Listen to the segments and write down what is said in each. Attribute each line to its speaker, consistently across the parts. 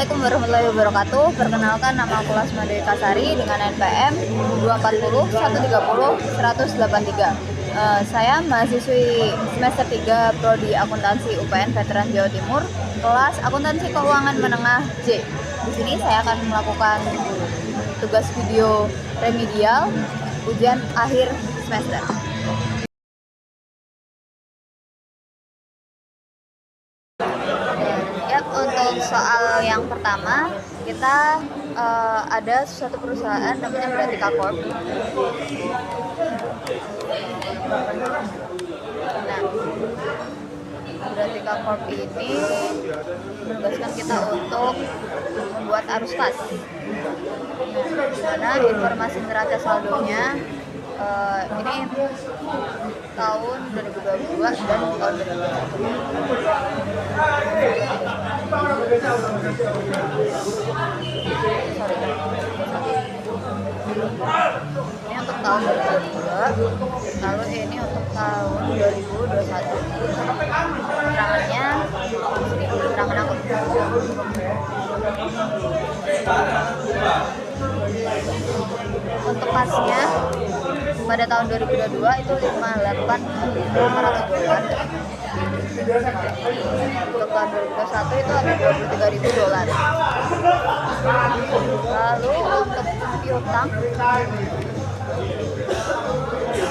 Speaker 1: Assalamualaikum warahmatullahi wabarakatuh. Perkenalkan, nama aku Lasma Dewi Kasari dengan NPM 240 130 183. Saya mahasiswi semester 3 Prodi Akuntansi UPN Veteran Jawa Timur, kelas Akuntansi Keuangan Menengah C. Di sini saya akan melakukan tugas video remedial ujian akhir semester. Untuk soal yang pertama, kita ada suatu perusahaan namanya Bratika Corp. Nah, Bratika Corp ini menugaskan kita untuk membuat arus kas. Di mana informasi neraca saldonya ini tahun 2022 dan tahun 2021. Ini untuk tahun 2022, lalu ini untuk tahun 2021. Keterangannya keterangan akun. Untuk pasnya pada tahun 2022 itu 58.500 dolar. Untuk tahun 2021 itu ada 23.000 dolar. Lalu untuk piutang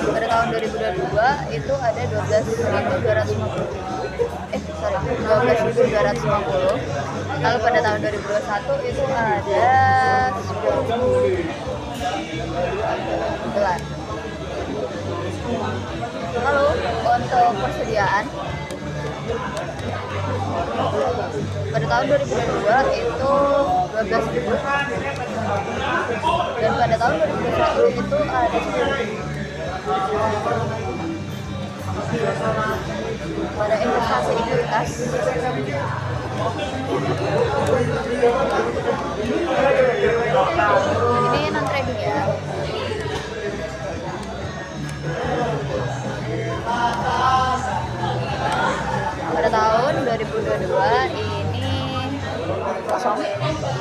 Speaker 1: pada tahun 2022 itu ada 12.250. Lalu pada tahun 2021 itu ada 10.000 dolar. Lalu untuk persediaan pada tahun 2022 itu 12.000, dan pada tahun 2021 itu ada 10.000. Pada investasi ekuitas ini non trading ya. Pada tahun 2022 ini kosong,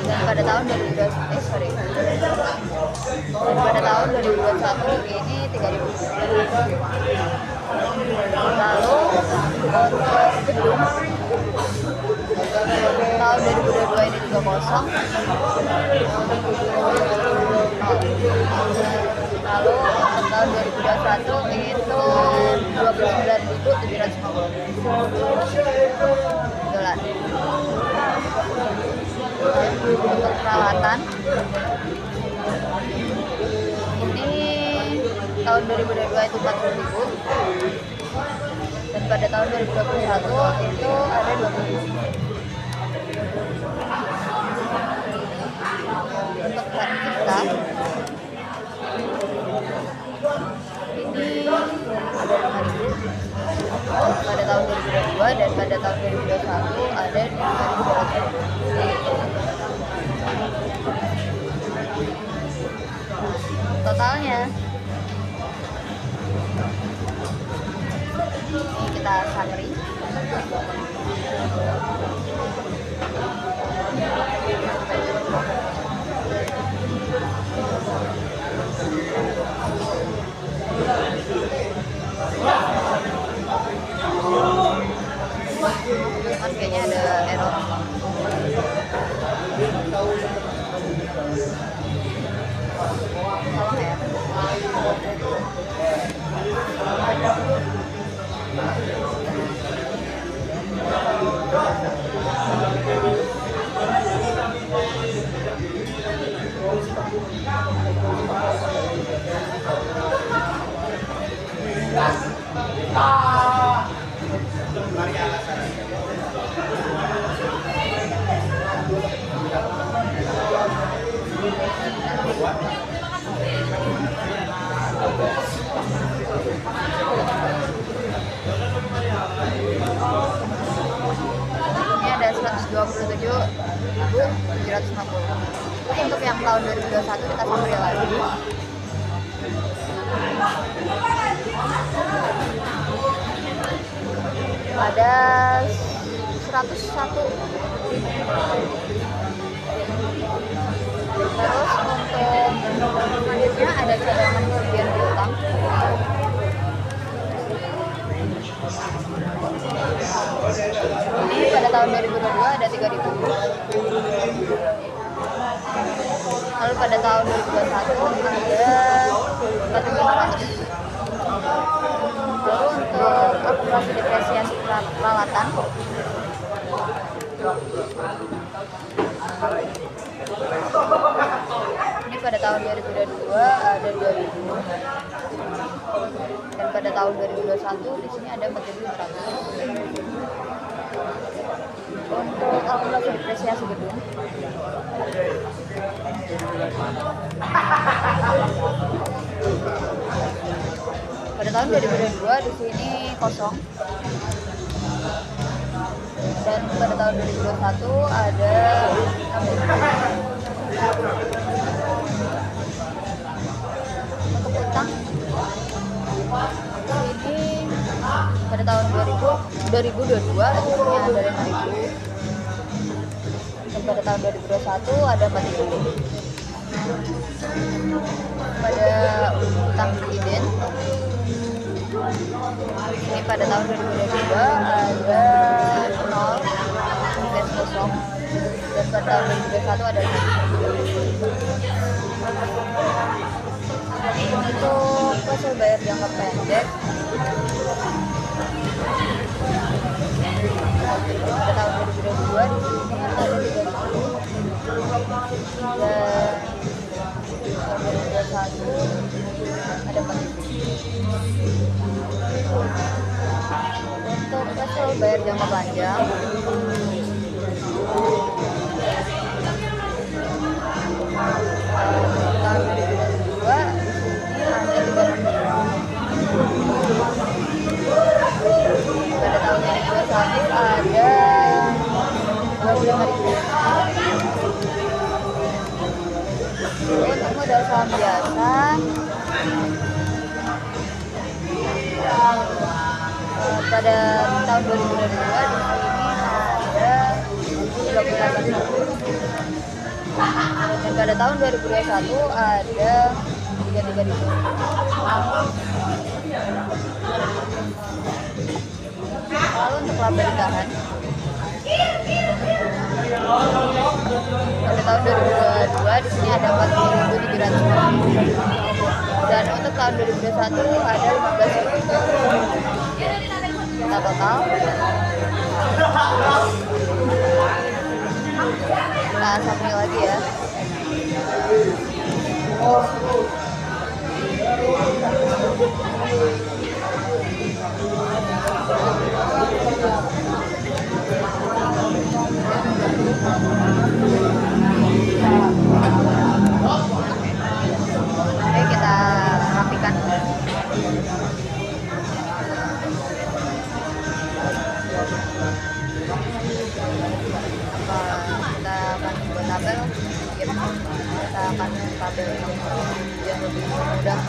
Speaker 1: dan pada tahun 2021 ini 3.000. Lalu untuk gedung tahun 2022 ini juga kosong. Lalu untuk tahun 2021 itu 29.750 dolar. Untuk peralatan ini tahun 2022 itu 40.000, dan pada tahun 2021 itu ada 20.000. Untuk bahan kita ini ada 5.000 pada tahun 2022, dan pada tahun 2021 ada 5.250. Totalnya ini kita summary. Teman-teman kayaknya ada error. Tolong ya. Ini ada 127.750. Untuk yang tahun 2021 kita summary lagi. Ada 101 Ini pada tahun 2022 ada 3.000. Lalu pada tahun 2021 ada 4.500. Lalu untuk akumulasi depresiasi peralatan ini pada tahun 2022 ada 2.000, dan pada tahun 2021 di sini ada 4.500. Untuk akumulasi depresiasi gedung pada tahun 2022 di sini kosong, dan pada tahun 2021 ada 6.000. Untuk utang ini pada tahun 2022 di sini ada 5.000, dan pada tahun 2021 ada 4.000. Pada utang dividen ini pada tahun 2022 ada 0 dan kosong, dan pada tahun 2021 ada 5. Untuk hasil bayar jangka pendek pada tahun 2022 di sini ada 30, dan tahun 2021 ada 4.000. Untuk hasil bayar jangka panjang tahun 2022 di sini ada 3.000. Pada tahun 2021 ada 25.000. Untuk modal saham biasa pada tahun 2022 di sini ada 38.000, dan pada tahun 2021 ada 33.000. Lalu untuk laba ditahan pada tahun 2022 di sini ada 40.700, dan untuk tahun 2021 ada 15.000. Kita total kita samping lagi ya. Oke, kita rapikan. Kita akan buat tabel, kita akan tabel yang lebih mudah.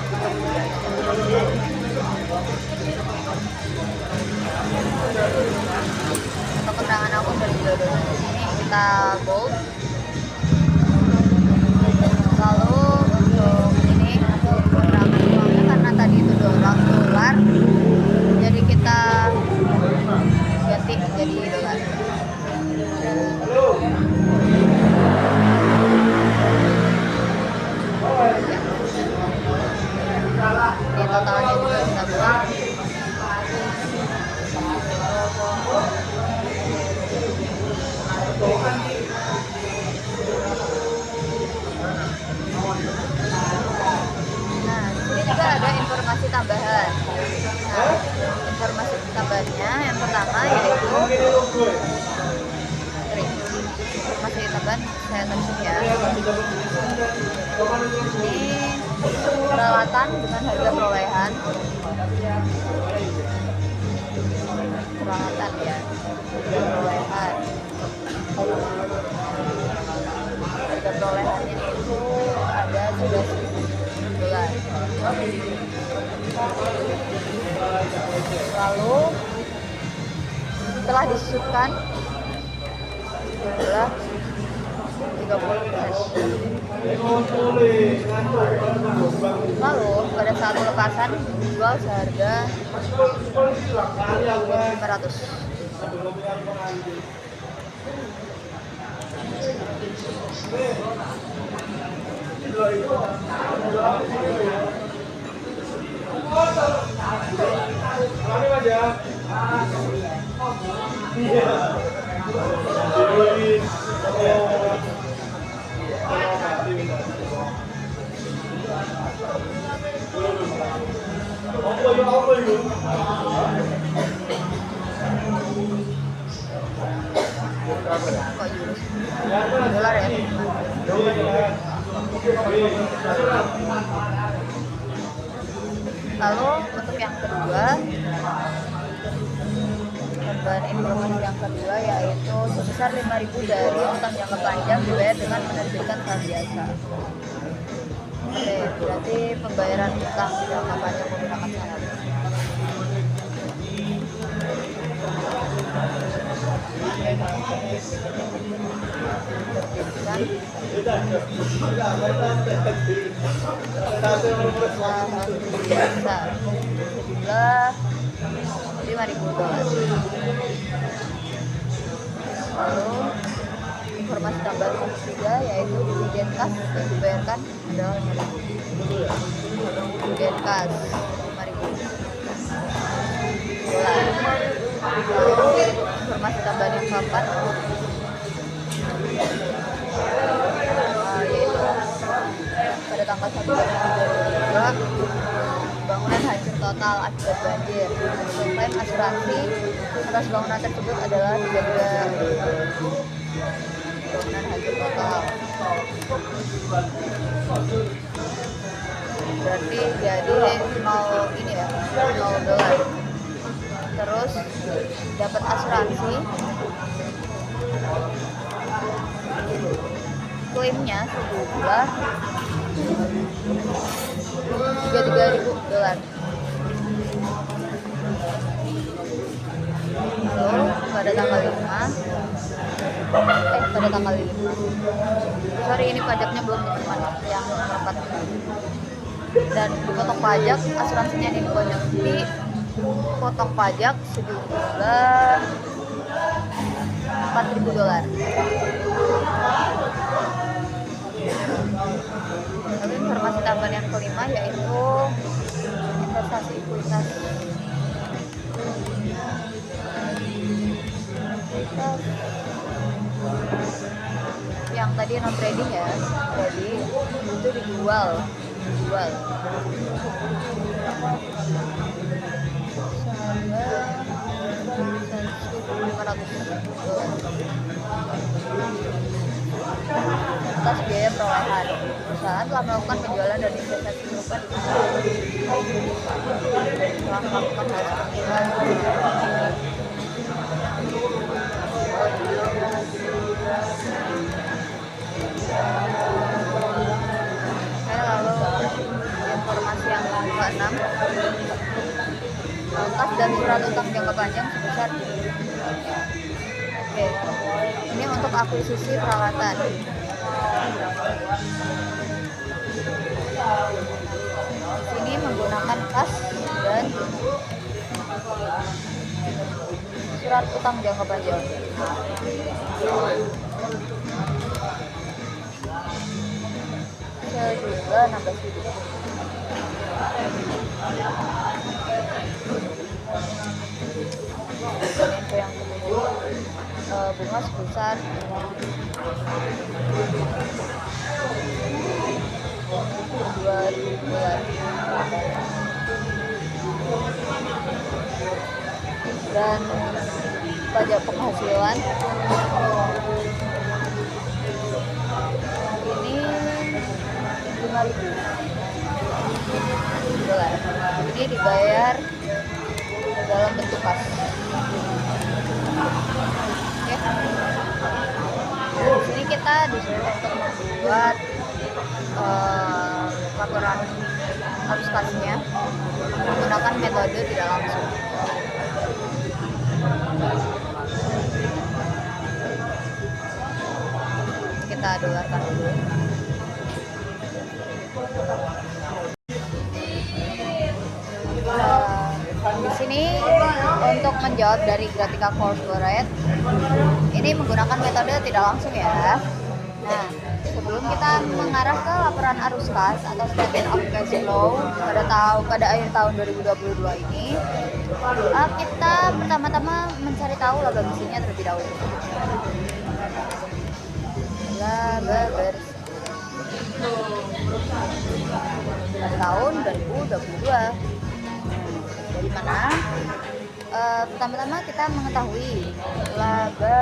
Speaker 1: Untuk keterangan akun dari dua-duanya di sini kita bold. Lalu untuk ini keterangan uangnya karena tadi itu dolar, jadi kita ganti jadi dolar. Di totalnya juga kita buat. Nah, ini juga ada informasi tambahan. Nah, informasi tambahannya yang pertama yaitu informasi tambahan saya tulis ya. Ini peralatan dengan harga perolehan. Peralatan ya, harga perolehan. Harga perolehannya itu ada $11.000. Lalu setelah disisipkan adalah 30%. Lalu pada saat pelepasan dijual seharga 500. Kok euro sih? Dolar ya. Lalu untuk yang kedua, tambahan informasi yang kedua yaitu sebesar 5.000 dari utang jangka panjang dibayar dengan menerbitkan saham biasa. Oke, berarti pembayaran utang jangka panjang menggunakan saham. Biasa sejumlah 5.000 dolar. Lalu informasi tambahan ketiga yaitu dividen kas yang dibayarkan adalah 5.000. Dividen kas 5.000 dolar. Lalu informasi tambahan yang keempat yaitu pada tanggal 1 Januari 2022 bangunan hancur total akibat banjir. Klaim asuransi atas bangunan tersebut adalah 3 bangunan hancur total. Berarti jadi ini ya, 0 dolar. Terus dapat asuransi, klaimnya sejumlah 33.000 dolar. Lalu pada tanggal 5 sorry ini pajaknya belum diterima yang 4 dan dipotong pajak, asuransinya dipotong pajak sejumlah 4.000 dolar. Lalu informasi tambahan yang kelima yaitu investasi ekuitas. Yang tadi non trading ya, jadi itu dijual 1.500 dolar atas biaya perolehan. Perusahaan telah melakukan penjualan dan investasi berupa telah melakukan hal seperti lalu informasi yang ke-6 kas dan surat utang jangka panjang sebesar ini untuk akuisisi peralatan. Sini menggunakan kas dan surat utang jangka panjang. Sejumlah 16.000. Dan info yang ketujuh, bunga sebesar 2.000 dolar. Dan pajak penghasilan ini 5.000 dolar. Ini dibayar dalam bentuk kas. Oke. Di sini kita disuruh untuk membuat laporan arus kasnya menggunakan metode tidak langsung. Kita dolarkan dulu. Di sini Untuk menjawab dari Gratica Corporate, ini menggunakan metode tidak langsung ya. Nah, sebelum kita mengarah ke laporan arus kas atau statement of cash flow pada akhir tahun 2022 ini, kita pertama-tama mencari tahu laba bersihnya terlebih dahulu. Laba bersih pada tahun 2022 dari mana? Pertama-tama kita mengetahui laba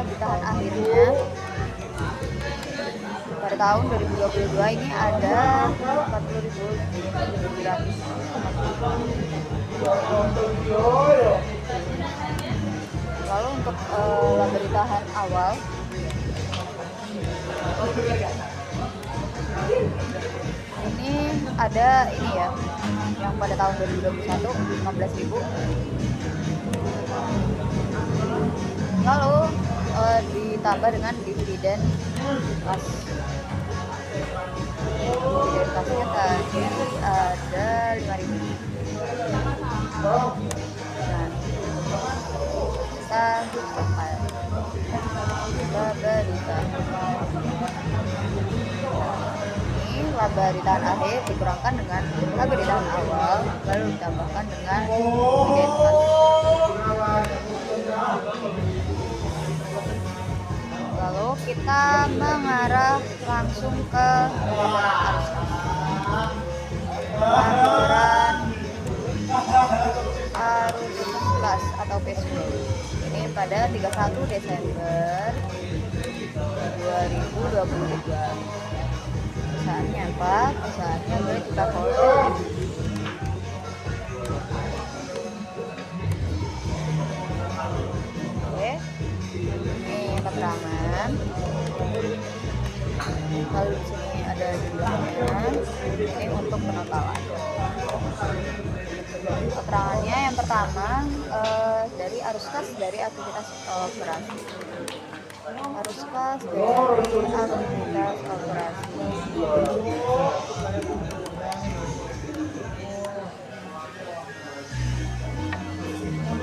Speaker 1: ditahan akhirnya pada tahun 2022 ini ada 40.700. Lalu untuk laba ditahan awal ini ada ini ya, yang pada tahun 2021 15.000. Lalu ditambah dengan dividen kas. Dividen kasnya tadi ada 5.000. Nah, kita compile laba ditahan. Ini laba ditahan akhir dikurangkan dengan laba ditahan awal, lalu ditambahkan dengan dividen kas. Lalu kita mengarah langsung ke laporan arus kas. Laporan arus kas atau cash flow ini pada 31 Desember 2022. Perusahaannya apa? Perusahaannya Gratica Corporate. Oke, ini keterangan. Lalu di sini ada jumlahnya. Ini untuk penotalan. Keterangannya yang pertama dari arus kas dari aktivitas operasi. Arus kas dari aktivitas operasi.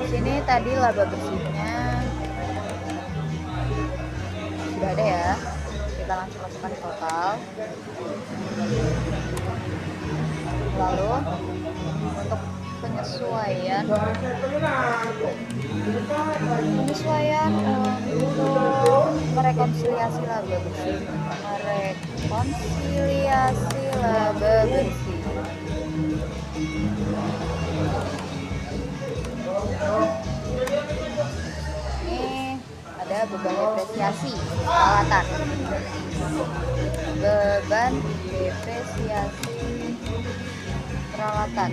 Speaker 1: Di sini tadi laba bersihnya sudah ada ya. Kita langsung masukkan total. Lalu untuk penyesuaian untuk merekonsiliasi laba bersih. Ini ada beban depresiasi peralatan. Beban depresiasi peralatan.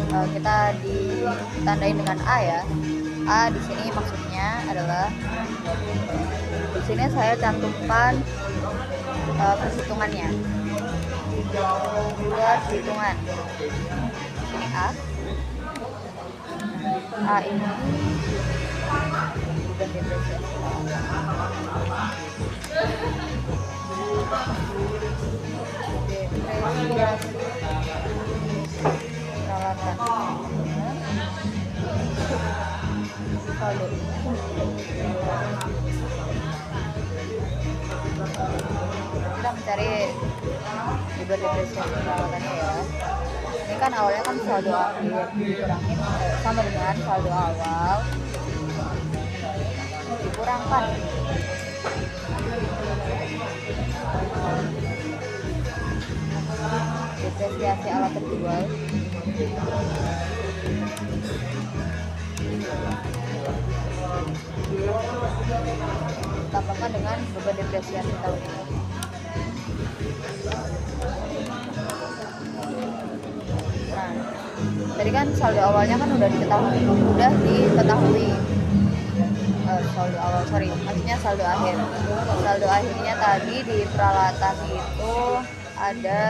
Speaker 1: Kita ditandai dengan A ya. A di sini maksudnya adalah di sini saya cantumkan perhitungannya. Perhitungan. Ini A. A ini beban depresiasi peralatan. Saldo. Kita mencari beban depresiasi perawatannya ya. Ini kan awalnya kan saldo akhir dikurangin sama dengan saldo awal dikurangkan depresiasi alat terjual ditambahkan dengan beban depresiasi tahun ini. Nah, tadi kan saldo awalnya kan udah diketahui maksudnya saldo akhir. Saldo akhirnya tadi di peralatan itu ada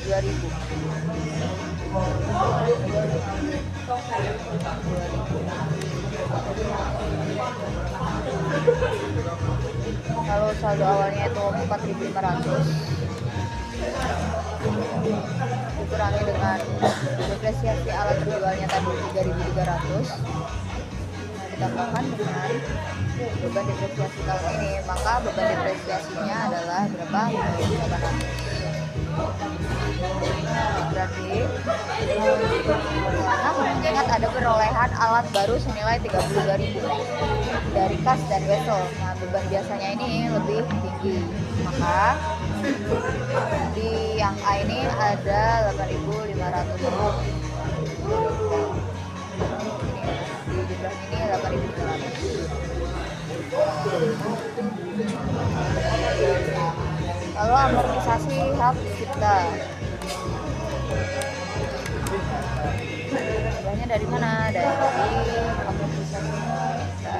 Speaker 1: 2.000. Kalau saldo awalnya itu 4.500 dikurangi dengan depresiasi alat terjualnya tadi 3.300, ditambahkan dengan beban depresiasi tahun ini, maka beban depresiasinya adalah berapa? 800. Berarti mengingat ada perolehan alat baru senilai 32.000 dari kas dan wesel. Nah, beban biasanya ini lebih tinggi, maka di yang A ini ada 8.500. Di jumlah ini 8.500. Lalu amortisasi hak cipta. Jumlahnya dari mana? Dari amortisasi hak cipta.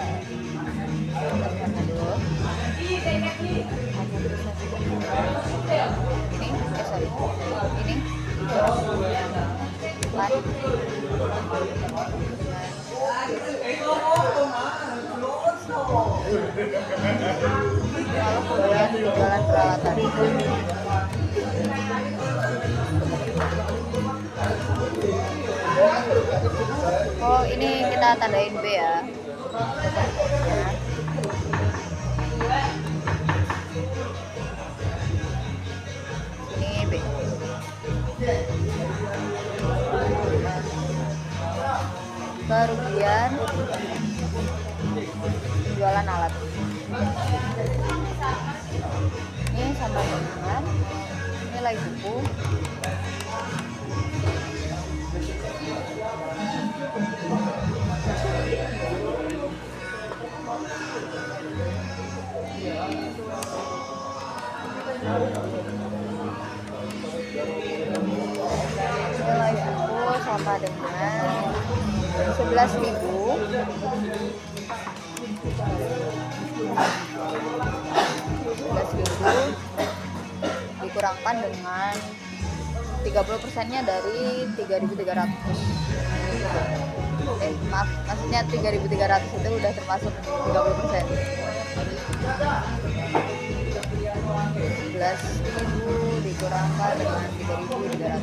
Speaker 1: Kita lihat dulu. Amortisasi ini, ini lalu kemudian jualan peralatan. Oh, ini kita tandain B ya. Ini B. Kerugian penjualan alat. Ini sama dengan nilai buku sama dengan 11.000 dikurangkan dengan 30%-nya dari 3.300. Maaf, maksudnya 3.300 itu udah termasuk 30%. 11.000 dikurangkan dengan 3.300.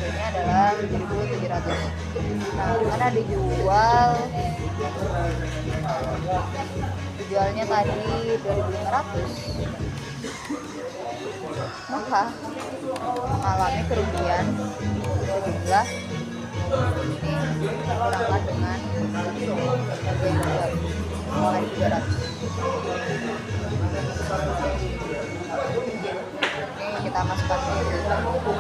Speaker 1: Ini adalah 7.700. Nah, karena dijualnya tadi 2.500, maka mengalami kerugian sejumlah ini dikurangkan dengan harga yang dijual 2.300. Ini kita masukkan dulu.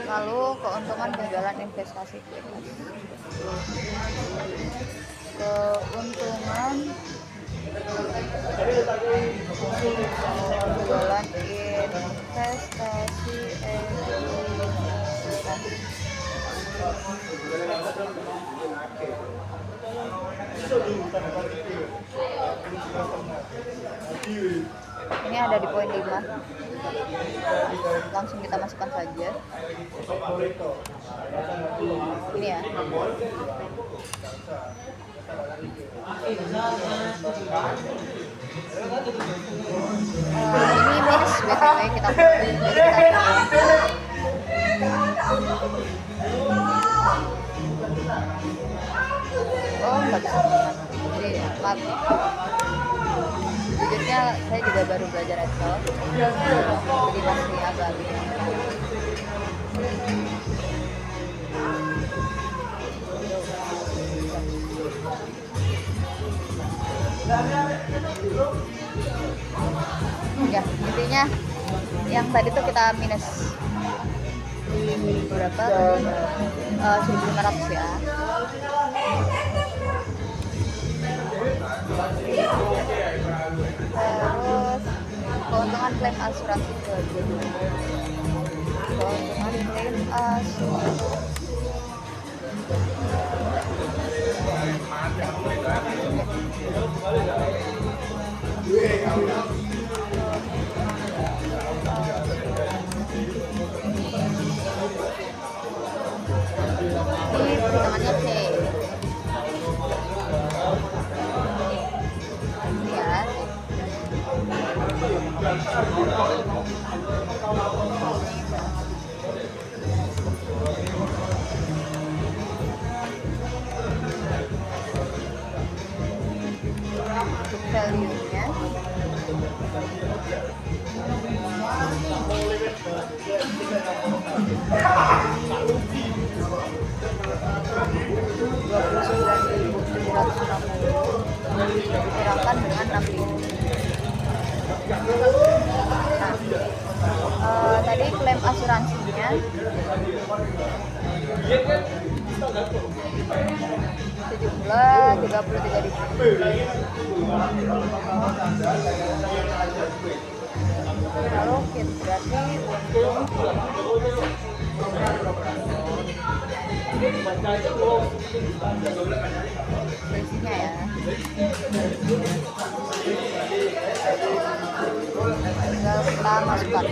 Speaker 1: Lalu keuntungan penjualan investasi bebas. Keuntungan penjualan investasi ini ada di poin 5. Langsung kita masukkan saja. Ini ya. Ini minus BTW kita nggak bisa. Jadi maaf. Jujurnya saya juga baru belajar Excel, jadi masih agak bingung. Ya, intinya yang tadi tuh kita minus berapa? 1.500 ya. Terus keuntungan klaim asuransi keuntungan klaim asuransi ini perhitungannya C. Lihat sejumlah 33.000. Lalu kit berarti isinya ya. Tinggal kita masukkan.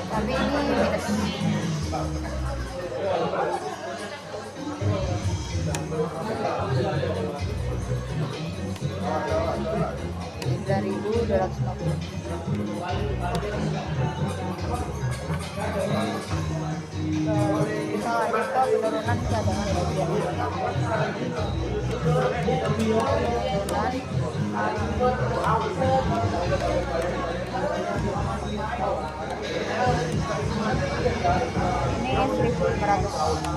Speaker 1: Tapi ini minus. $9.250. Kita lanjut ke penurunan cadangan bagian ini 1.500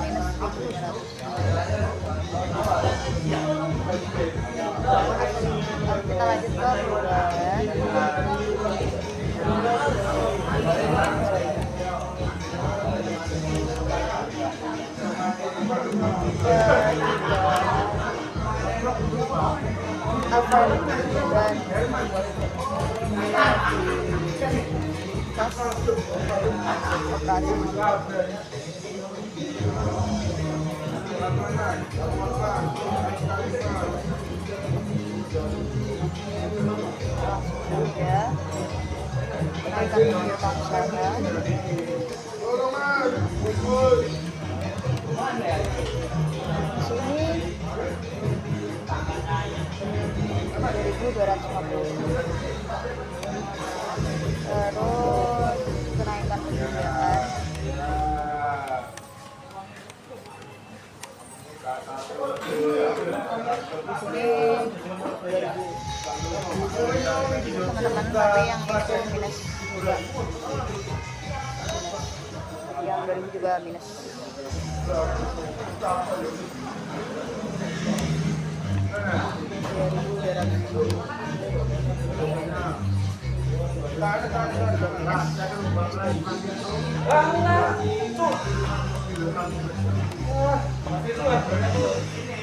Speaker 1: minus 1.500. Kita lanjut ke perubahan. Dan ya, kenaikan piutang usaha. Sini 2.250. Terus kenaikan tunjangan. Di sini teman-teman tapi yang itu minus juga. Yang 2000 juga minus.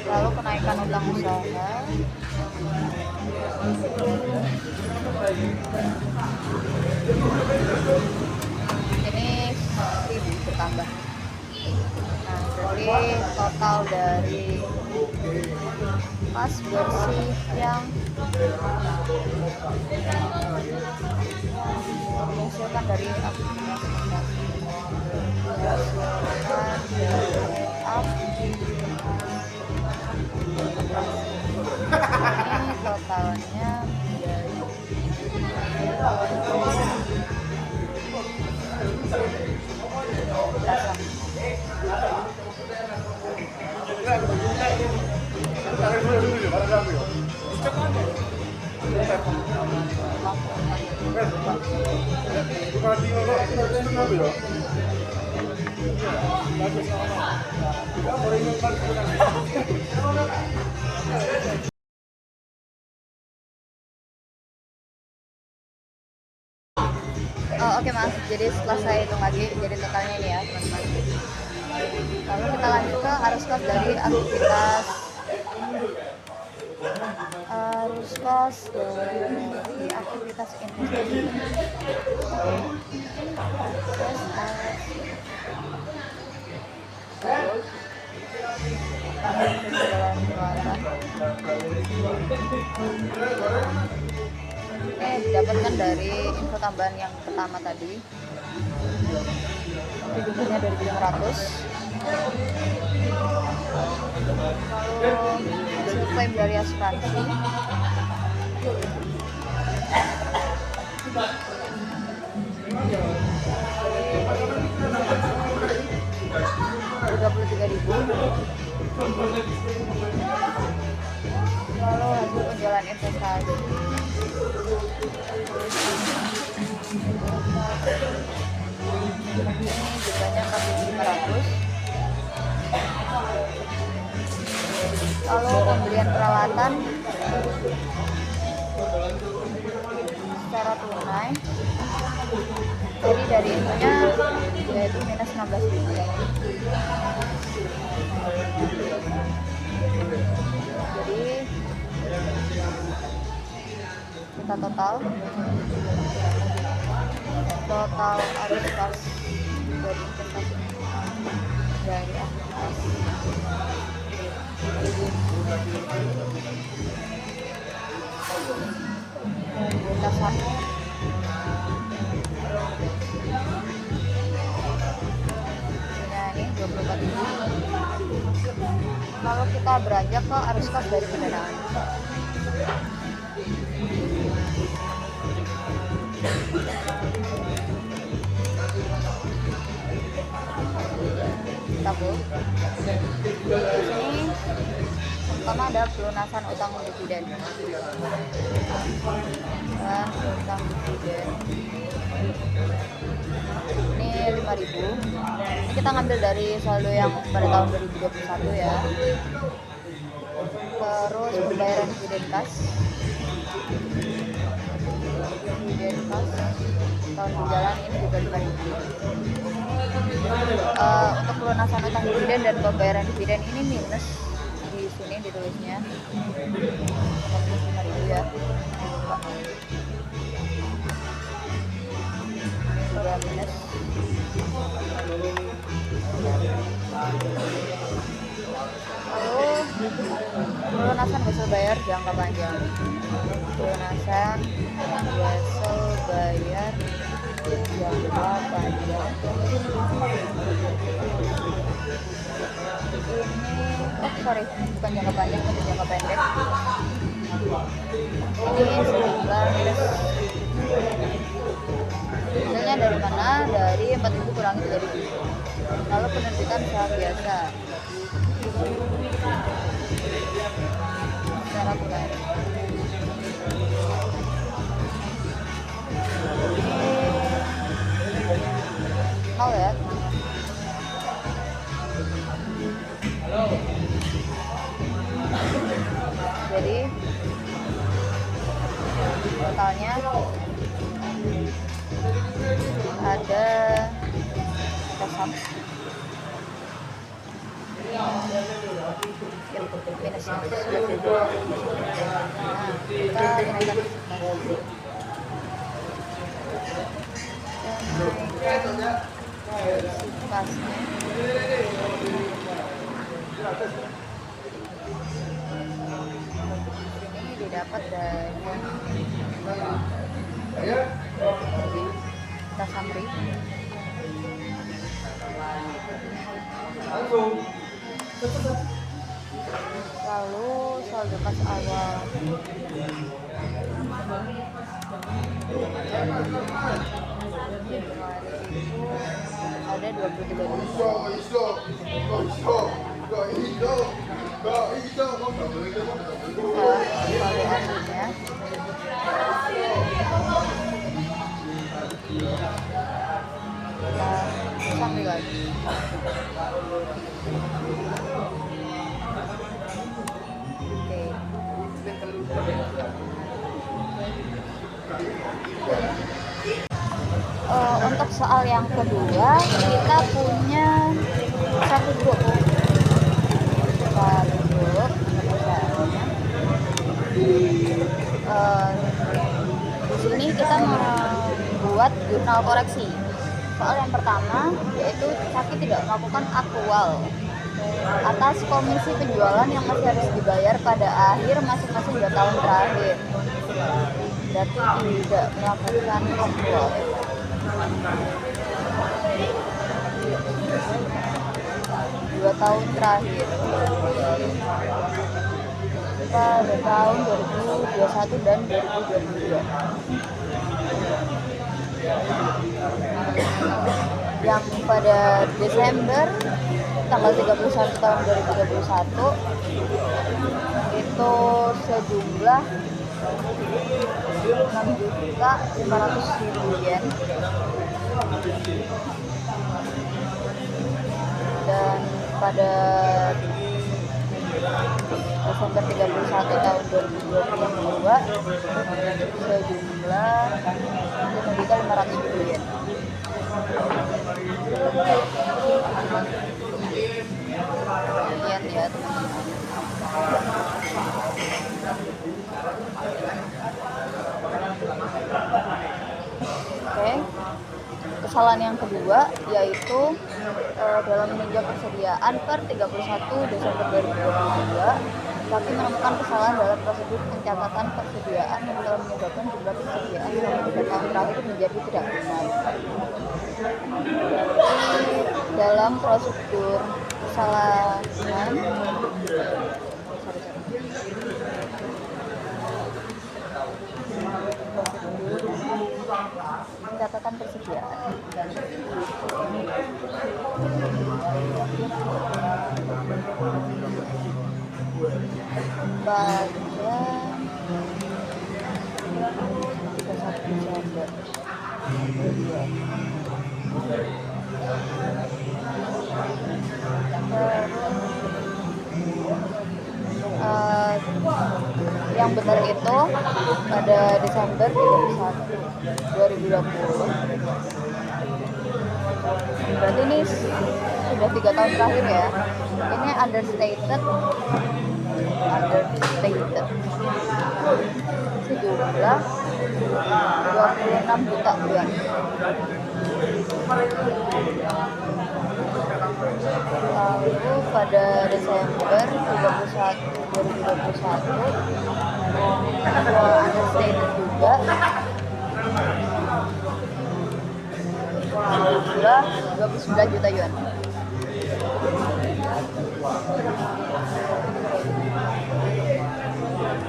Speaker 1: Lalu kenaikan utang usaha. Ini 1.000 bertambah. Nah, jadi total dari pas bersih yang dihasilkan dari aktivitas ini totalnya oke Mas, jadi setelah saya hitung lagi, jadi totalnya ini ya teman-teman. Lalu kita lanjut ke arus kos dari aktivitas investasi. Didapatkan dari info tambahan yang pertama tadi, jumlahnya dari 700. Lalu hasil klaim dari asuransi 33.000. Lalu hasil penjualan investasi ini jumlahnya 4.500. Lalu pembelian peralatan secara tunai Jadi dari infonya yaitu minus 16.000. Jadi kita total arus kas dari investasi dari atas lintasan ini 24.000. Lalu kita beranjak ke arus kas dari pendanaan. Tabung. Di sini pertama ada pelunasan utang dividen. Dan utang dividen ini 5.000. Ini kita ngambil dari saldo yang pada tahun 2021 ya. Terus pembayaran dividen kas tahun berjalan ini juga 5.000. Untuk pelunasan utang dividen dan pembayaran dividen ini minus, di sini ditulisnya minus 5.000 ya. Ini juga minus. Lalu pelunasan hasil bayar jangka panjang. Pelunasan hasil bayar jangka panjang. Bukan jangka panjang, tapi jangka pendek. Ini sejumlah minus. Misalnya dari mana? Dari 4.000 kurangi 3.000. Lalu penerbitan saham biasa secara bulan. Nol ya. Jadi totalnya ada saham minus. Nah, kita naikkan kasnya. Ini didapat dari Tasamri. Lalu saldo kas awal ada 23.000. Sampai lagi. Untuk soal yang kedua kita punya satu grup di sini kita membuat jurnal koreksi. Soal yang pertama yaitu Saki tidak melakukan aktual atas komisi penjualan yang masih harus dibayar pada akhir masing-masing 2 tahun terakhir. Berarti tidak melakukan aktual. 2 tahun terakhir pada tahun 2021 dan 2022. Yang pada Desember tanggal 31 tahun 2021 itu sejumlah 6.500.000 yen. Dan pada Desember 31 tahun 2022 sejumlah 500.000 yen. Kesalahan yang kedua yaitu dalam meninjau persediaan per 31 Desember 2022, Saksi menemukan kesalahan dalam prosedur pencatatan persediaan yang telah menyebabkan jumlah persediaan selama 3 tahun terakhir menjadi tidak benar. Dalam prosedur kesalahan pencatatan persediaan pada 31 Desember yang benar itu pada Desember 31 2020. Berarti ini sudah 3 tahun terakhir ya. Ini understated sejumlah 26 juta yuan. Lalu pada Desember 31 2021 understated juga jumlah 29 juta yuan.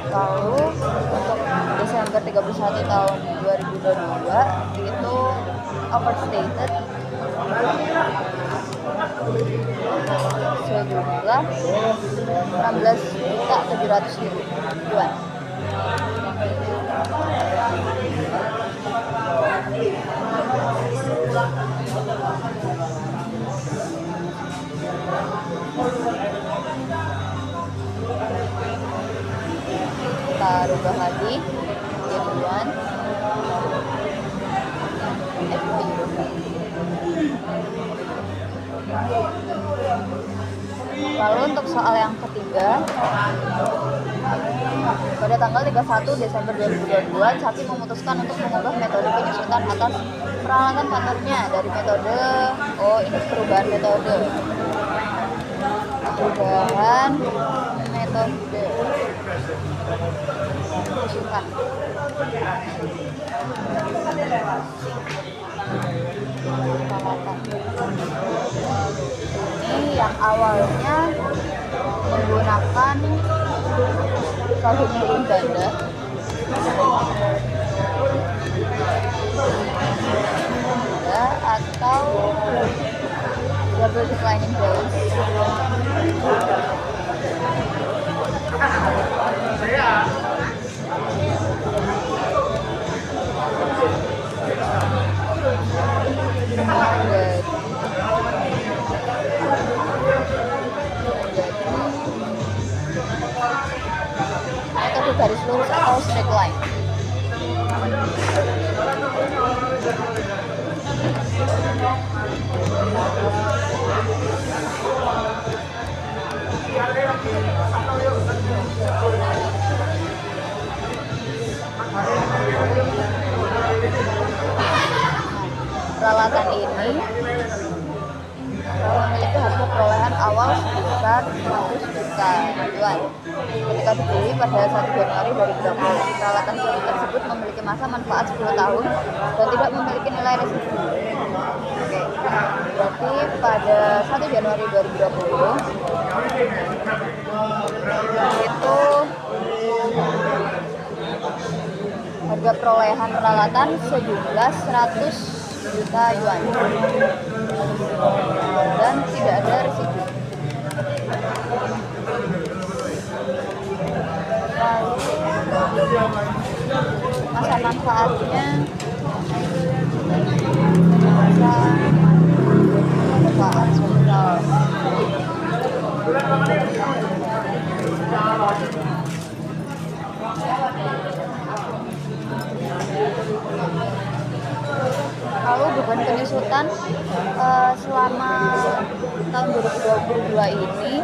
Speaker 1: Lalu untuk Desember 31 tahun 2022 itu overstated sejumlah 16.700.000 yuan. Kita rubah lagi jadi yuan. Lalu untuk soal yang ketiga, pada tanggal 31 Desember 2022, Saksi memutuskan untuk mengubah metode penyusutan atas peralatan kantornya dari metode, ini perubahan metode penyusutan. Ini yang awalnya menggunakan saldo nurun ganda atau double declining balance. Metode garis lurus atau straight line. Peralatan ini memiliki hasil perolehan awal sebesar 100 juta yuan. Ketika dibeli pada 1 Januari 2020, peralatan tersebut memiliki masa manfaat 10 tahun dan tidak memiliki nilai residu. Berarti pada 1 Januari 2020 itu harga perolehan peralatan sejumlah 100 juta yuan dan tidak ada residu. Lalu masa manfaatnya lalu beban penyusutan selama tahun 2022 ini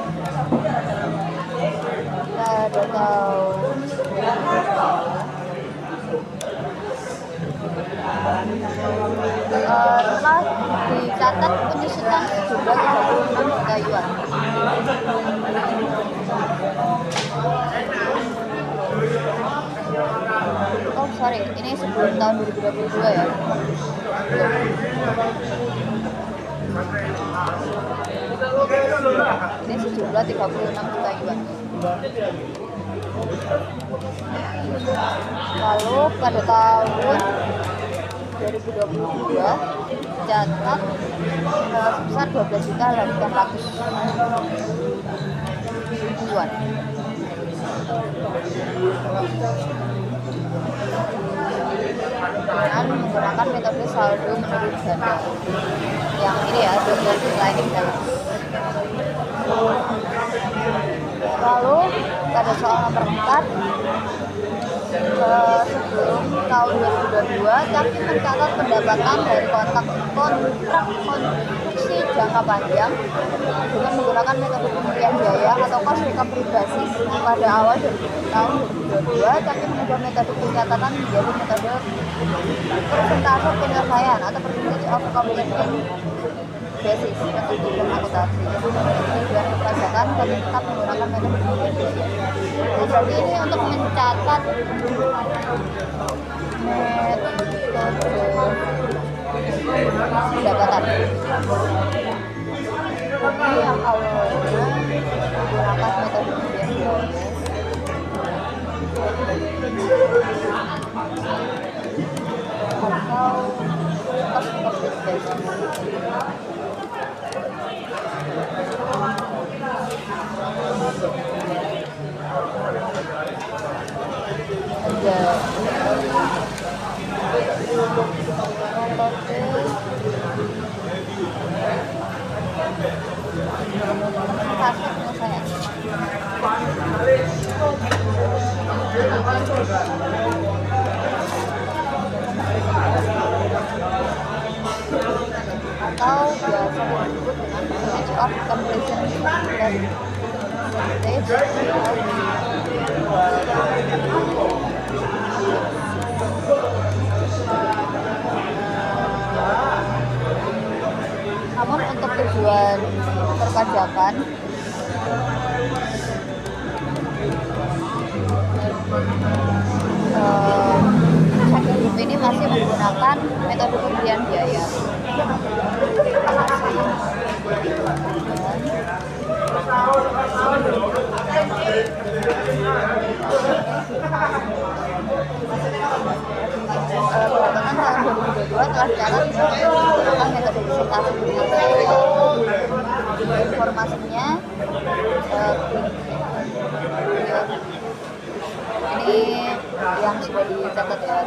Speaker 1: kita ada tahu Telah dicatat penyusutan sejumlah 36 juta yuan. Oh sorry, ini sebelum tahun 2022 ya. Ini sejumlah 36 juta yuan. Lalu pada tahun 2022 catat sebesar 12 juta 800 yuan. Dengan menggunakan metode saldo menurut ganda yang ini ya, double declining balance. Lalu pada soal nomor 4, sebelum tahun 2022 Caki mencatat pendapatan dari kontrak konstruksi jangka panjang dengan menggunakan metode pemulihan biaya atau cost recovery basis. Pada awal tahun 2022 Caki mengubah metode pencatatan menjadi metode persentase penyelesaian atau percentage of completion basis untuk tujuan akuntansi. Tujuan perpajakan kami tetap menggunakan metode pemulihan biaya. Nah, jadi ini untuk mencatat metode pendapatan. Ini yang awalnya menggunakan metode pemulihan biaya. Atau cost recovery basis. Atau biasa disebut dengan percentage of completion percentage namun untuk tujuan perpajakan Caki Group ini masih menggunakan metode pemulihan biaya. Pendapatan tahun 2022 telah dicatat menggunakan metode persentase penyelesaian. Informasinya ini yang sudah dicatat ya.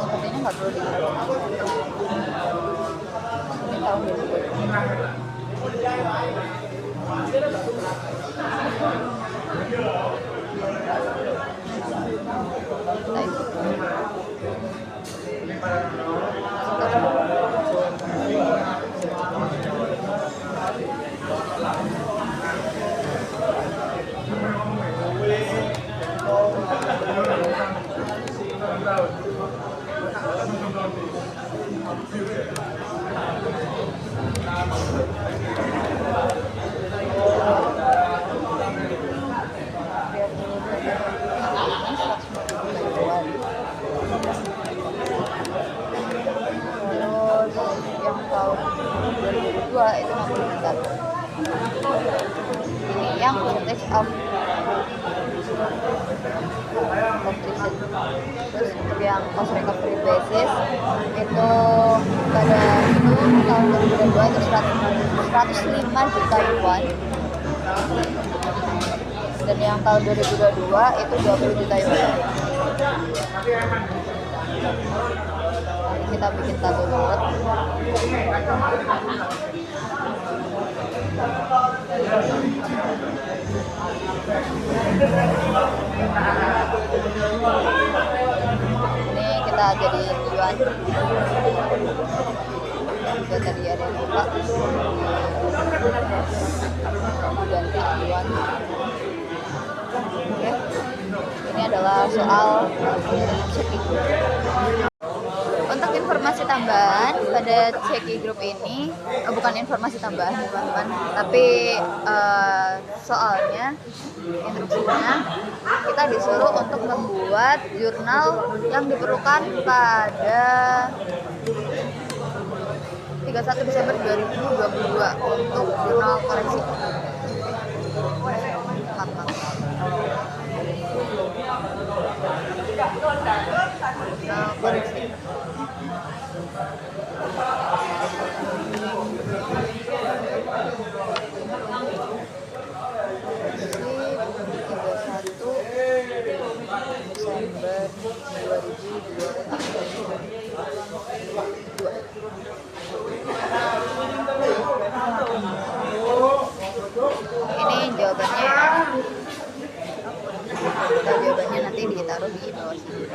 Speaker 1: Sepertinya nggak perlu ini tahun 2020. Ini yang percentage of completion. Terus untuk yang cost recovery basis itu pada tahun 2022 itu 105 juta yuan, dan yang tahun 2022 itu 20 juta yuan. Kita bikin tabel bulat. Ini kita jadi yuan. Juga tadi ada yang lupa ganti yuan. Oke. Ini adalah soal checking. Untuk informasi tambahan pada Ceki Group ini, bukan informasi tambahan teman-teman, tapi soalnya, instruksinya, kita disuruh untuk membuat jurnal yang diperlukan pada 31 Desember 2022 untuk jurnal koreksi. Jurnal koreksi. Ini jawabannya. Jawabannya nanti ditaruh di bawah sini.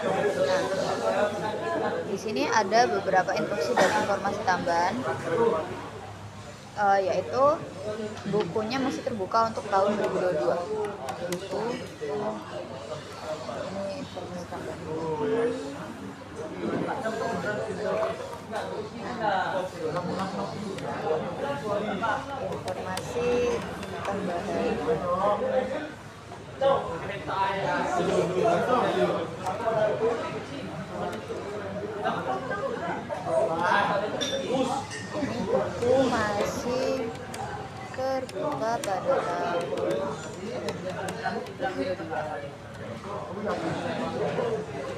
Speaker 1: Nah, di sini ada beberapa instruksi dan informasi tambahan, yaitu bukunya masih terbuka untuk tahun 2022. Buku ini informasi tambahan. Informasi tambahan. Buku masih terbuka pada tahun 2022.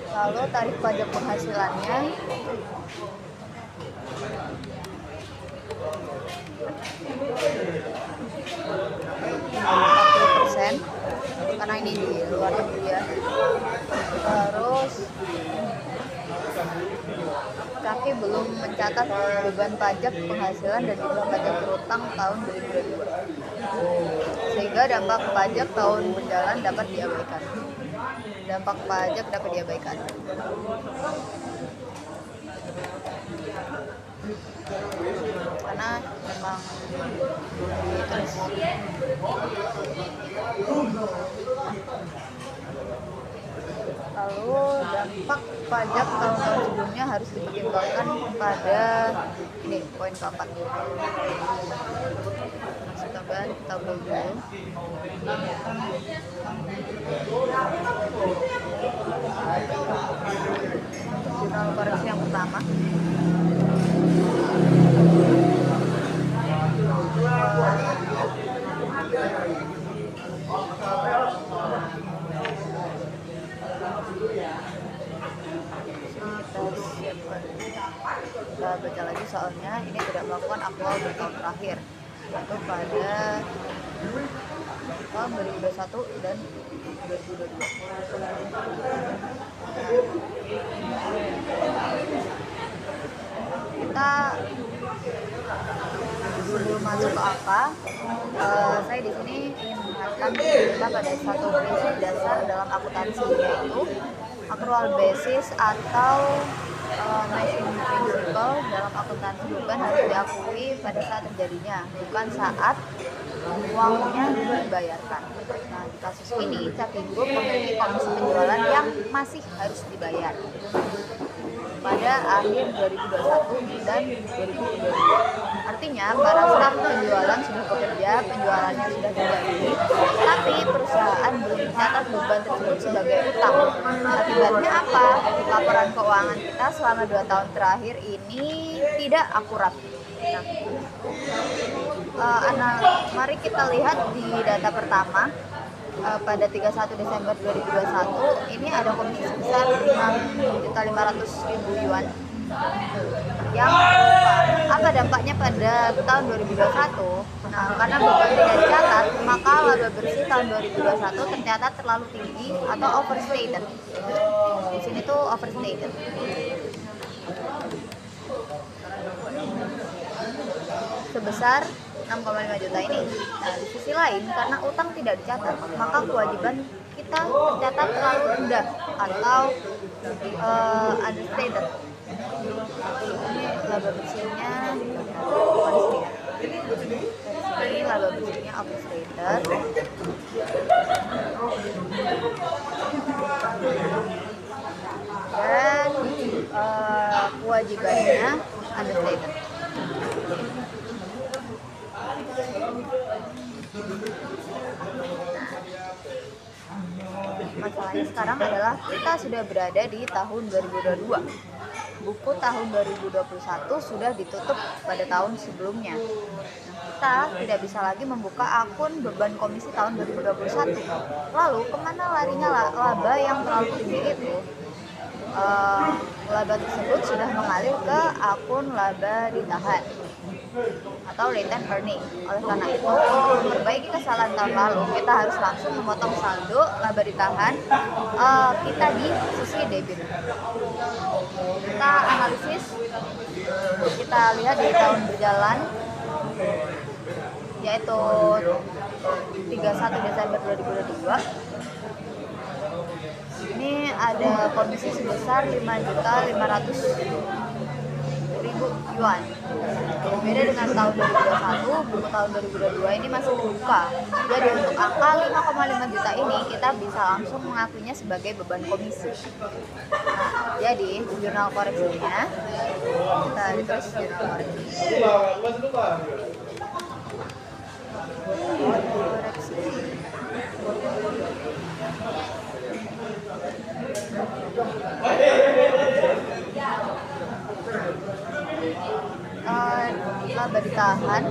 Speaker 1: Lalu tarif pajak penghasilannya %, karena ini di luar negeri ya. Terus Kaki belum mencatat beban pajak penghasilan dan jumlah pajak berutang tahun 2022, sehingga dampak pajak tahun berjalan dapat diabaikan. Dampak pajak dapat diabaikan. Karena memang ditulis. Lalu dampak pajak tahun-tahun sebelumnya harus dipertimbangkan pada ini poin keempat. Masih tambahan tabel dulu. Jurnal koreksi yang pertama. Kita baca lagi soalnya. Ini tidak melakukan aktual bertahun terakhir, yaitu pada tahun 2021 dan 2022. Kita sebelum masuk ke angka, saya di sini ingin mengingatkan kita pada satu prinsip dasar dalam akuntansi, yaitu accrual basis atau matching principle dalam akuntansi beban harus diakui pada saat terjadinya, bukan saat uangnya dibayarkan. Nah, di kasus ini Caki Group memiliki komisi penjualan yang masih harus dibayar pada akhir 2021 dan 2022. Artinya para staf penjualan sudah bekerja, penjualannya sudah terjadi, tapi perusahaan belum mencatat beban tersebut sebagai utang. Akibatnya apa? Laporan keuangan kita selama 2 tahun terakhir ini tidak akurat. Mari kita lihat di data pertama. Pada 31 Desember 2021 ini ada komisi sebesar 5.500.000 yuan yang apa dampaknya pada tahun 2021. Nah, karena beban tidak dicatat, maka laba bersih tahun 2021 tercatat terlalu tinggi atau overstated. Di sini tuh overstated. Sebesar 6,5 juta ini. Nah, di sisi lain, karena utang tidak dicatat, maka kewajiban kita tercatat terlalu rendah atau understated. Ini laba bersihnya, ini laba bersihnya overstated. Dan kewajibannya understated. Masalahnya sekarang adalah kita sudah berada di tahun 2022. Buku tahun 2021 sudah ditutup pada tahun sebelumnya. Kita tidak bisa lagi membuka akun beban komisi tahun 2021. Lalu kemana larinya laba yang terlalu tinggi itu? Laba tersebut sudah mengalir ke akun laba ditahan atau return earning. Oleh karena itu, untuk memperbaiki kesalahan tahun lalu, kita harus langsung memotong saldo laba ditahan kita di sisi debit. Kita analisis, kita lihat di tahun berjalan, yaitu 31 Desember 2022. Ini ada komisi sebesar 5.500.000 yuan. Berbeda dengan tahun 2021, buku tahun 2022 ini masih terbuka. Jadi untuk angka 5,5 juta ini kita bisa langsung mengakuinya sebagai beban komisi. Nah, jadi jurnal koreksinya kita tulis jurnal koreksi. Laba ditahan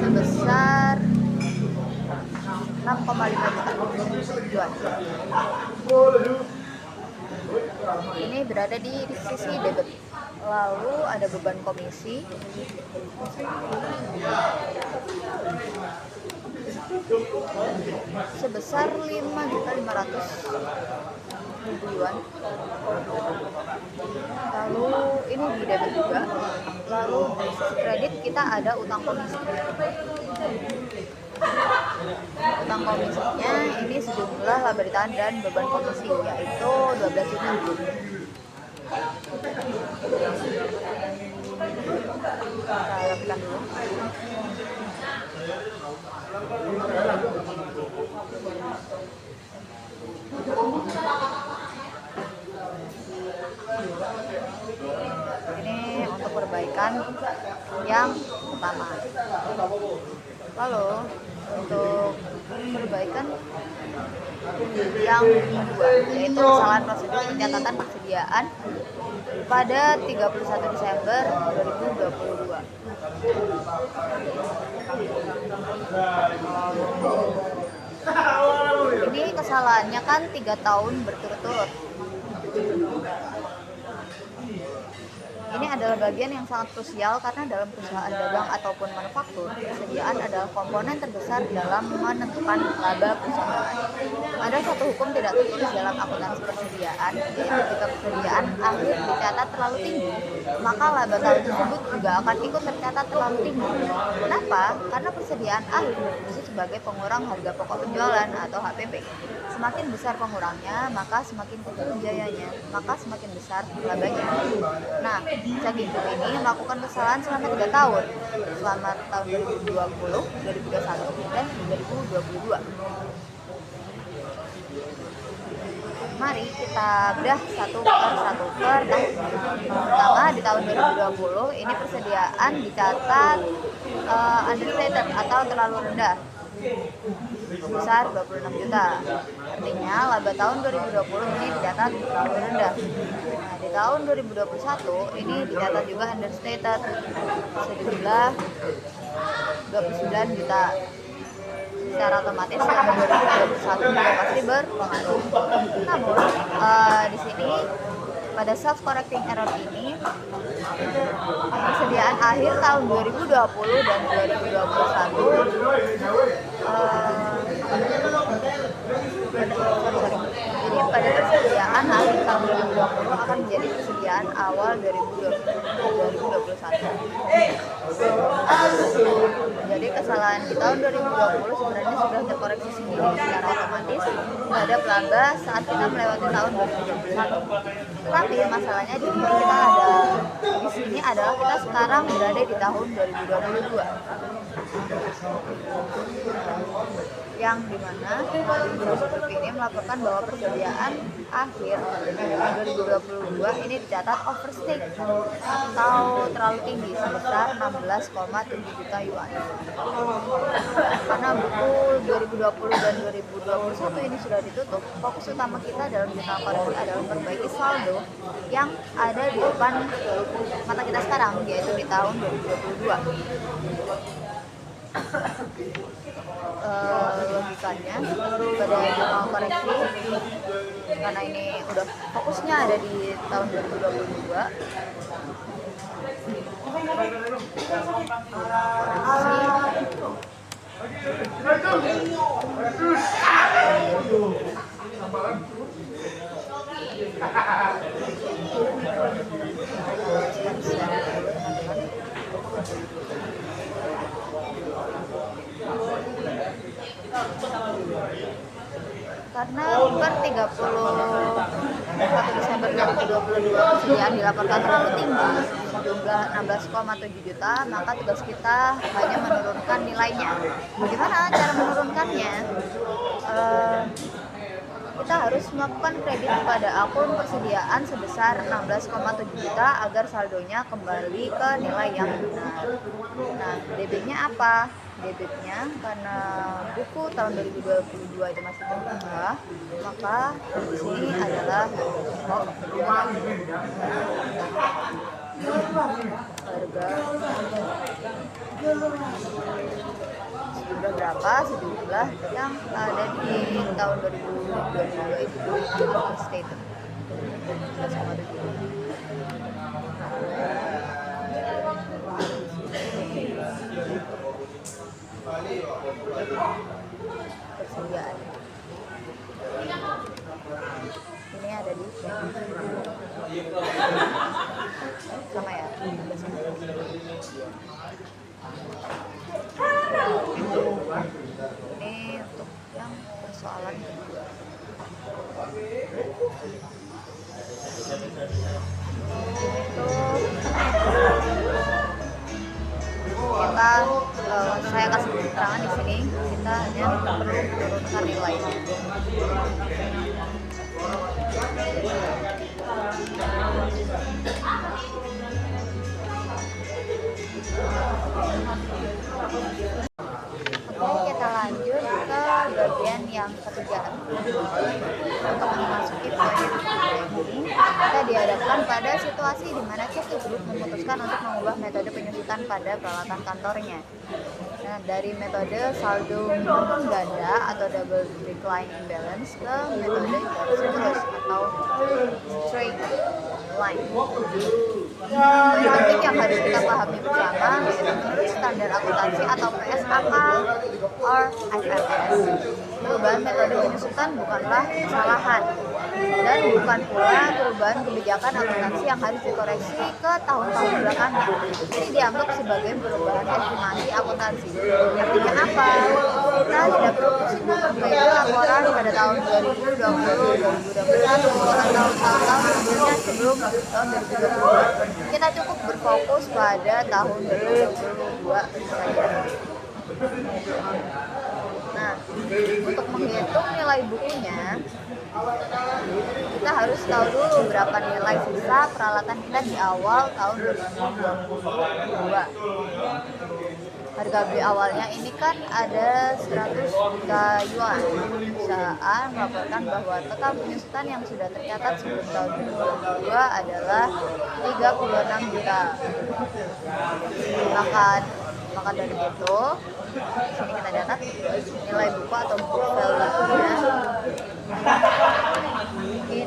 Speaker 1: sebesar 6,5 juta yuan. Ini berada di sisi debit. Lalu ada beban komisi sebesar 5.500.000 yuan. Lalu ini di debit juga. Lalu di sisi kredit kita ada utang komisi. Utang komisinya ini sejumlah laba ditahan dan beban komisi, yaitu 12 juta. Kita lakukan dulu. Ini untuk perbaikan yang pertama. Lalu untuk perbaikan yang kedua, yaitu kesalahan prosedur pencatatan persediaan pada 31 Desember 2022. Ini kesalahannya kan 3 tahun berturut-turut. Ini adalah bagian yang sangat krusial karena dalam perusahaan dagang ataupun manufaktur, persediaan adalah komponen terbesar dalam menentukan laba perusahaan. Ada satu hukum tidak tertulis dalam akuntansi persediaan, yaitu jika persediaan akhir dicatat terlalu tinggi, maka laba tahun tersebut juga akan ikut tercatat terlalu tinggi. Kenapa? Karena persediaan akhir berfungsi sebagai pengurang harga pokok penjualan atau HPP. Semakin besar pengurangnya, maka semakin kecil biayanya, maka semakin besar labanya. Nah, Cagi Group ini melakukan kesalahan selama 3 tahun, selama tahun 2020, 2021, dan 2022. Mari kita bedah satu per satu per tahun. Pertama, di tahun 2020 ini persediaan dicatat understated atau terlalu rendah. sebesar 26 juta. Artinya laba tahun 2020 ini dicatat terlalu rendah. Nah, di tahun 2021 ini dicatat juga understated sejumlah 29 juta. Secara otomatis laba 2021 juga pasti berpengaruh. Namun di sini pada self correcting error ini persediaan akhir tahun 2020 dan 2021 jadi pada persediaan akhir tahun 2020 akan menjadi persediaan awal 2021. Jadi kesalahan di tahun 2020 sebenarnya sudah terkoreksi sendiri secara otomatis terhadap laba saat kita melewati tahun 2021. Tetapi masalahnya di sini adalah kita sekarang berada di tahun 2022. Yang dimana Filosofi ini melaporkan bahwa persediaan akhir 2022 ini dicatat overstate atau terlalu tinggi sebesar 16,7 juta yuan. Karena buku 2020 dan 2021 ini sudah ditutup, fokus utama kita dalam jurnal koreksi adalah memperbaiki saldo yang ada di depan mata kita sekarang, yaitu di tahun 2022. Logikanya pada jurnal koreksi, karena ini udah fokusnya ada di tahun 2022, karena per 31 Desember 2022 persediaan dilaporkan terlalu tinggi sejumlah 16,7 juta, maka tugas kita hanya menurunkan nilainya. Bagaimana cara menurunkannya? Kita harus melakukan kredit pada akun persediaan sebesar 16,7 juta agar saldonya kembali ke nilai yang benar. Nah, debitnya apa? Debitnya karena buku tahun 2022 itu masih terbuka, maka di sini adalah harga sejumlah berapa, sejumlah yang ada di tahun 2022 itu overstated 16,7. Persediaan ini ada di sama ya, ini untuk yang persoalan kedua. Saya kasih keterangan di sini, kita hanya perlu menurunkan nilainya. Oke, kita lanjut ke bagian yang ketiga. Untuk memasuki poin ini, kita dihadapkan pada situasi di mana CT Group memutuskan untuk mengubah metode penyusutan pada peralatan kantornya. Nah, dari metode saldo minimum ganda atau double decline imbalance ke metode garis lurus atau straight line. Poin penting yang harus kita pahami bersama yaitu menurut standar akuntansi atau PSAK or IFRS, perubahan metode penyusutan bukanlah kesalahan dan bukan pula perubahan kebijakan akuntansi yang harus dikoreksi ke tahun-tahun belakangan. Ini dianggap sebagai perubahan estimasi akuntansi. Artinya apa? Kita tidak perlu pusing memperbaiki laporan pada tahun 2020, 2021 atau tahun-tahun sebelumnya sebelum tahun 2022. Kita cukup berfokus pada tahun 2022 saja. Nah, untuk menghitung nilai bukunya, kita harus tahu dulu berapa nilai sisa peralatan kita di awal tahun 2022. harga beli awalnya ini kan ada 100 juta yuan. Perusahaan melaporkan bahwa total penyusutan yang sudah tercatat sebelum tahun 2022 adalah 36 juta. Maka dari itu, sini kita catat nilai buku atau book value-nya. Ini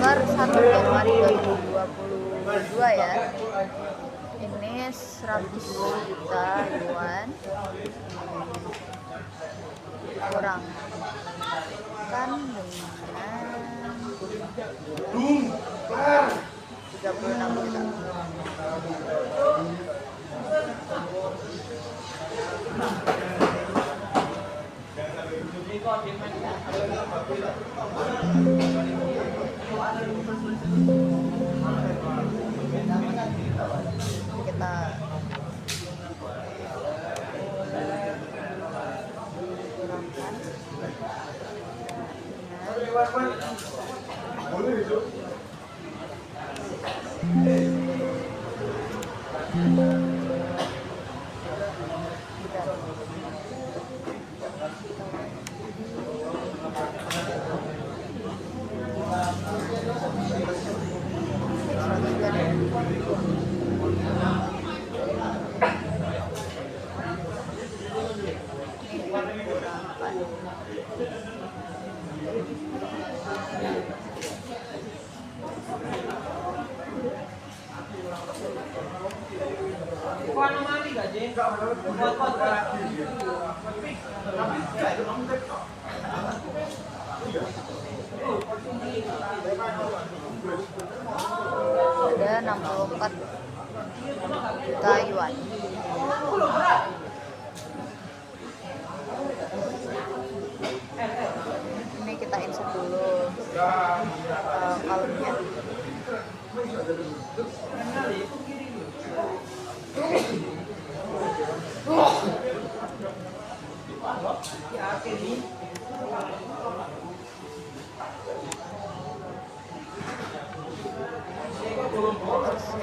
Speaker 1: per 1 Januari 2022 ya. Ini 100 juta yuan kurang kan dengan 36 juta. Kita ada 64 juta yuan. Ini kita insert dulu kalungnya. Terus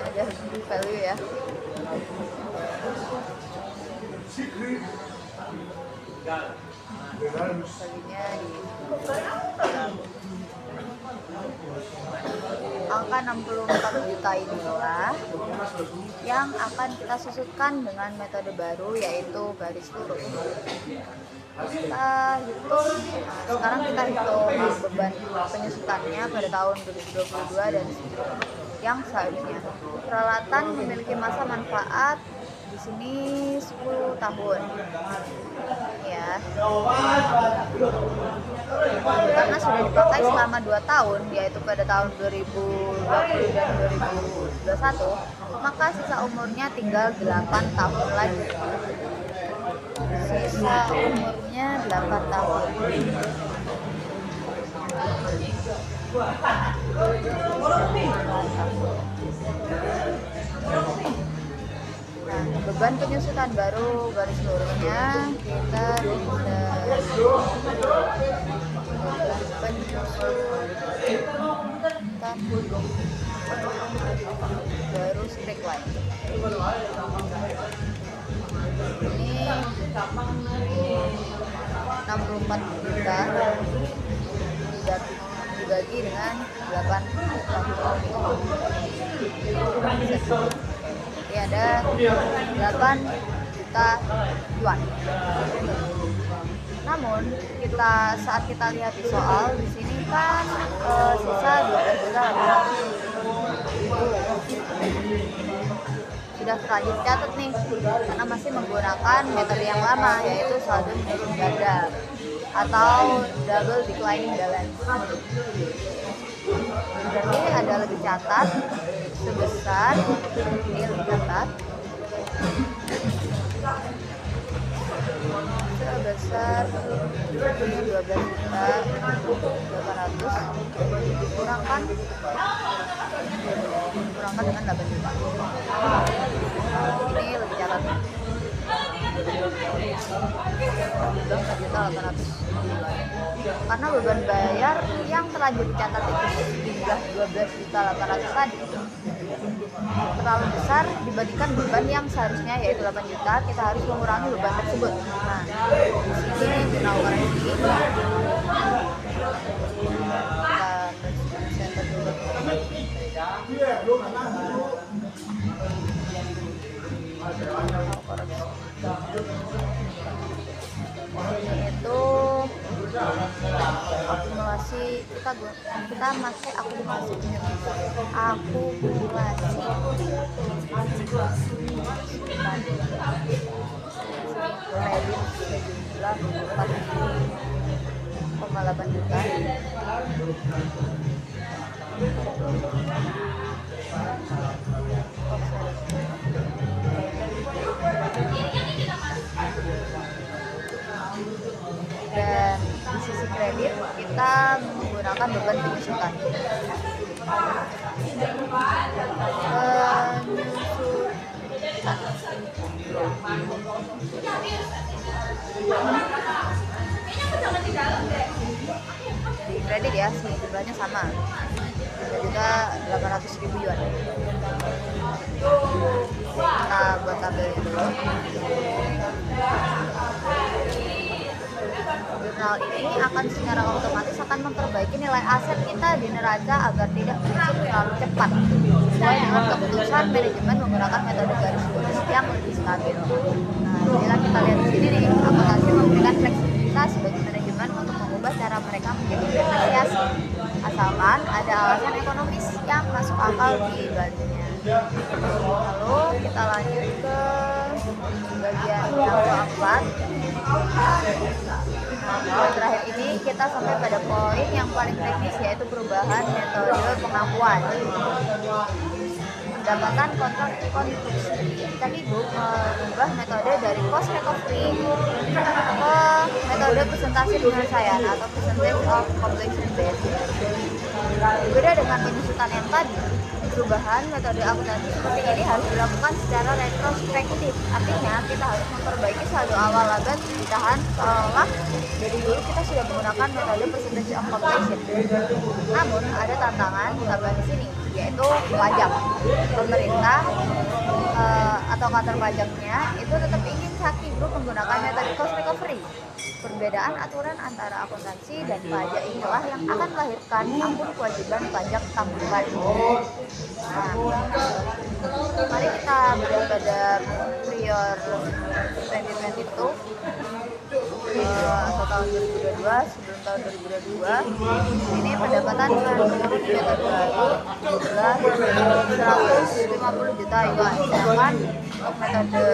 Speaker 1: ada value ya. Value-nya di angka 64 juta inilah yang akan kita susutkan dengan metode baru, yaitu garis lurus. Kita hitung, sekarang kita hitung beban penyusutannya pada tahun 2022 dan yang seharusnya. Peralatan memiliki masa manfaat di sini 10 tahun ya, karena sudah dipakai selama 2 tahun, yaitu pada tahun 2020 dan 2021, maka sisa umurnya tinggal 8 tahun lagi. Sisa umurnya 8 tahun. Nah, beban penyusutan baru garis lurusnya kita bisa penyusutan baru straight line. Ini 64 juta dibagi dengan 8 tahun. Jadi ada 8 juta yuan. Namun saat kita lihat di soal di sini kan sisa 12 juta sudah terlanjur catat nih, karena masih menggunakan metode yang lama, yaitu saldo menurun ganda atau double declining balance. Berarti ada lebih catat sebesar ini, lebih catat sebesar 12.800 dikurangkan dengan 8 juta. Ini lebih catat. 4.800. Karena beban bayar yang terlanjur dicatat itu hingga 12.800 tadi, terlalu besar dibandingkan beban yang seharusnya yaitu 8 juta, kita harus mengurangi beban tersebut. Nah, di sini jurnal koreksi kita center dulu. Ini itu akumulasi, kita pakai akumulasi kredit sejumlah 4,8 juta. Dan di sisi kredit kita menggunakan beban penyusutan. Di kredit ya, jumlahnya sama, 3.800.000 yuan. Kita buat tabelnya dulu. Jurnal ini akan secara otomatis akan memperbaiki nilai aset kita di neraca agar tidak menyusut terlalu cepat, sesuai dengan keputusan manajemen menggunakan metode garis lurus yang lebih stabil. Nah, bila kita lihat di sini nih, akuntansi memberikan fleksibilitas bagi manajemen untuk mengubah cara mereka menjadi depresiasi, asalkan ada alasan ekonomis yang masuk akal di baliknya. Lalu kita lanjut ke bagian yang keempat. Poin terakhir ini kita sampai pada poin yang paling teknis, yaitu perubahan metode pengakuan. Pendapatan konstruksi. Tadi Bu mengubah metode dari cost recovery ke metode presentasi penyelesaian atau percentage of completion based. Berbeda dengan penyusutan yang tadi, perubahan metode akuntansi seperti ini harus dilakukan secara retrospektif. Artinya kita harus memperbaiki saldo awal laba ditahan seolah dari dulu kita sudah menggunakan metode percentage of completion. Namun ada tantangan tambahan di sini, yaitu pajak. Pemerintah atau kantor pajaknya itu tetap ingin Saki Group menggunakan metode cost recovery. Perbedaan aturan antara akuntansi dan pajak inilah yang akan melahirkan akun kewajiban pajak tanggungan. Nah, mari kita melihat pada prior 2022 atau tahun 2022, sebelum tahun 2022 ini pendapatan menurut metode baru adalah 150 juta yuan, sedangkan untuk metode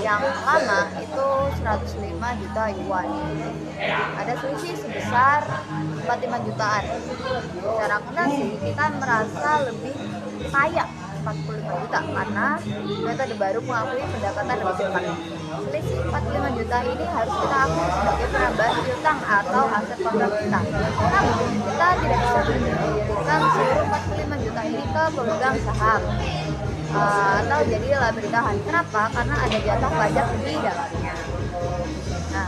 Speaker 1: yang lama itu 105 juta yuan. Ada selisih sebesar 45 jutaan. Secara akuntansi kita merasa lebih kaya 45 juta karena metode baru mengakui pendapatan lebih cepat. Selisih 45 juta ini harus kita akui sebagai penambahan piutang atau aset kontrak kita. Namun kita tidak bisa menjadikan seluruh 45 juta ini ke pemegang saham atau jadi laba ditahan. Kenapa? Karena ada jatah pajak di dalamnya. Nah,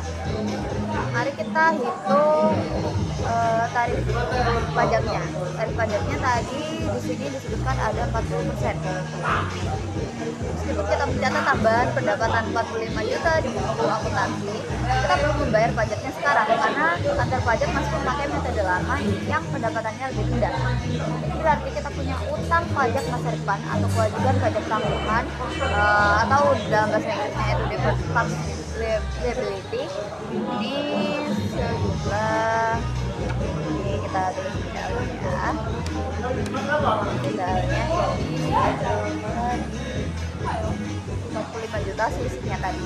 Speaker 1: mari kita hitung tarif pajaknya. Tarif pajaknya tadi di sini disebutkan ada 40%. Meskipun kita mencatat tambahan pendapatan 45 juta di buku akuntansi, kita belum membayar pajaknya sekarang karena kantor pajak masih memakai metode lama yang pendapatannya lebih rendah. Ini berarti kita punya utang pajak masa depan atau kewajiban pajak tanggungan atau dalam bahasa Inggrisnya itu deferred tax liability. Ini sejumlah, ini kita tulis detailnya. Detailnya jadi 45 juta selisihnya tadi.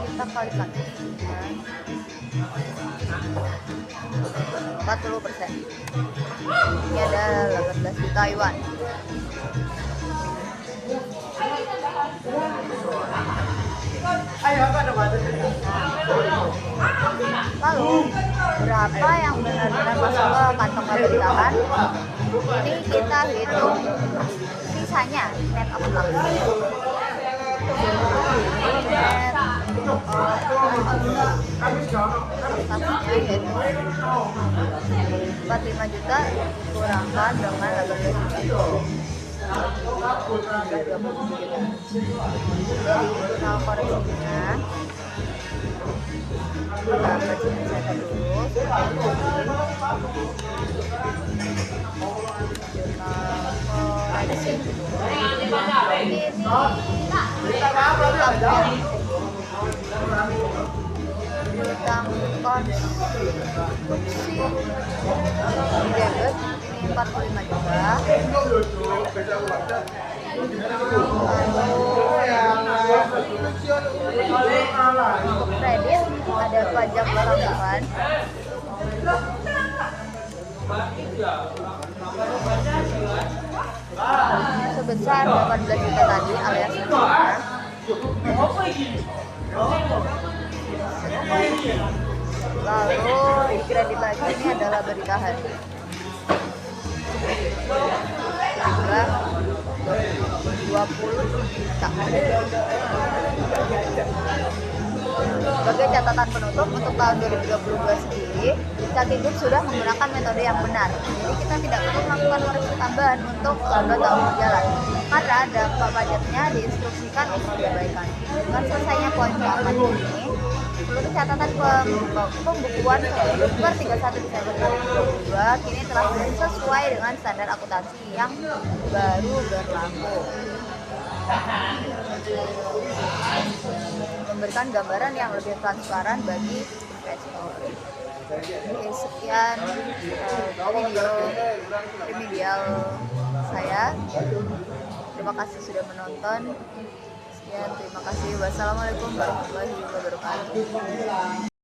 Speaker 1: Kita kalikan 40%. Ini ada 18 juta yuan. Ayo, apa ada Lalu berapa yang benar-benar masuk ke kantong pemerintahan? Ini kita hitung sisanya net of loss. Net of lossnya yaitu 45 juta dikurangkan dengan 18 juta. Jadi jurnal koreksinya kita bacain saja dulu jurnal koreksi ini utang konstruksi debit ini 45 juta. Untuk kredit ada pajak tambahan sebesar 18 juta tadi alias sebesar. Lalu di kredit lagi ini adalah berita hari jumlah 20 juta. Sebagai catatan penutup untuk tahun 2022 sendiri, Cakigup sudah menggunakan metode yang benar. Jadi kita tidak perlu melakukan koreksi tambahan untuk 2 tahun berjalan, karena dampak pajaknya diinstruksikan untuk diabaikan. Dengan selesainya poin keempat ini, seluruh catatan pembukuan per 31 Desember 2022 kini telah sesuai dengan standar akuntansi yang baru berlaku, memberikan gambaran yang lebih transparan bagi investor. Oke, sekian video remedial saya. Terima kasih sudah menonton. Sekian, terima kasih. Wassalamualaikum warahmatullahi wabarakatuh.